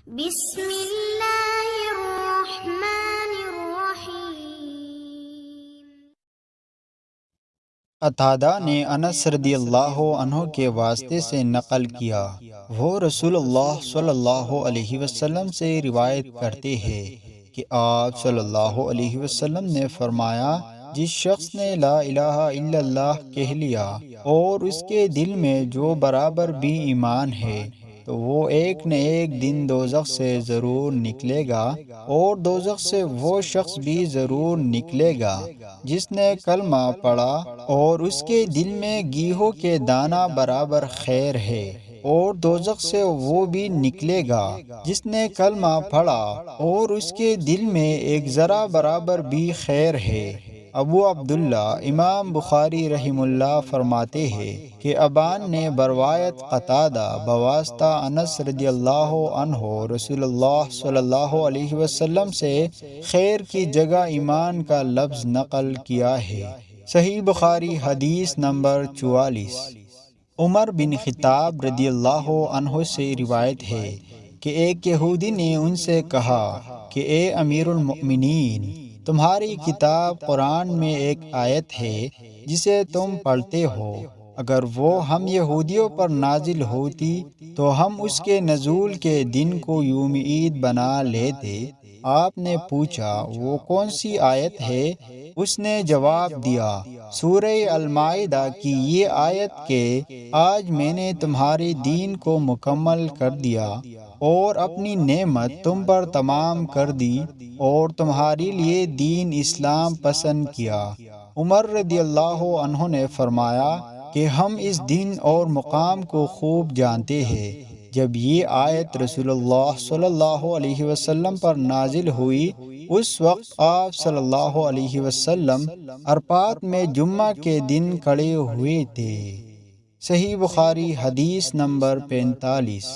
بسم اللہ الرحمن الرحیم۔ قتادہ نے انس رضی اللہ عنہ کے واسطے سے نقل کیا، وہ رسول اللہ صلی اللہ علیہ وسلم سے روایت کرتے ہیں کہ آپ صلی اللہ علیہ وسلم نے فرمایا، جس شخص نے لا الہ الا اللہ کہہ لیا اور اس کے دل میں جو برابر بھی ایمان ہے تو وہ ایک نہ ایک دن دوزخ سے ضرور نکلے گا، اور دوزخ سے وہ شخص بھی ضرور نکلے گا جس نے کلمہ پڑھا اور اس کے دل میں گیہوں کے دانہ برابر خیر ہے، اور دوزخ سے وہ بھی نکلے گا جس نے کلمہ پڑھا اور اس کے دل میں ایک ذرہ برابر بھی خیر ہے۔ ابو عبداللہ امام بخاری رحم اللہ فرماتے ہیں کہ ابان نے بروایت قتادہ بواسطہ انس رضی اللہ عنہ رسول اللہ صلی اللہ علیہ وسلم سے خیر کی جگہ ایمان کا لفظ نقل کیا ہے۔ صحیح بخاری حدیث نمبر 44۔ عمر بن خطاب رضی اللہ عنہ سے روایت ہے کہ ایک یہودی نے ان سے کہا کہ اے امیر المؤمنین، تمہاری کتاب قرآن میں ایک آیت ہے جسے تم پڑھتے ہو، اگر وہ ہم یہودیوں پر نازل ہوتی تو ہم اس کے نزول کے دن کو یوم عید بنا لیتے۔ آپ نے پوچھا وہ کون سی آیت ہے؟ اس نے جواب دیا، سورہ المائدہ کی یہ آیت کہ آج میں نے تمہارے دین کو مکمل کر دیا اور اپنی نعمت تم پر تمام کر دی اور تمہارے لیے دین اسلام پسند کیا۔ عمر رضی اللہ عنہ نے فرمایا کہ ہم اس دن اور مقام کو خوب جانتے ہیں۔ جب یہ آیت رسول اللہ صلی اللہ علیہ وسلم پر نازل ہوئی، اس وقت آپ صلی اللہ علیہ وسلم عرفات میں جمعہ کے دن کھڑے ہوئے تھے۔ صحیح بخاری حدیث نمبر 45۔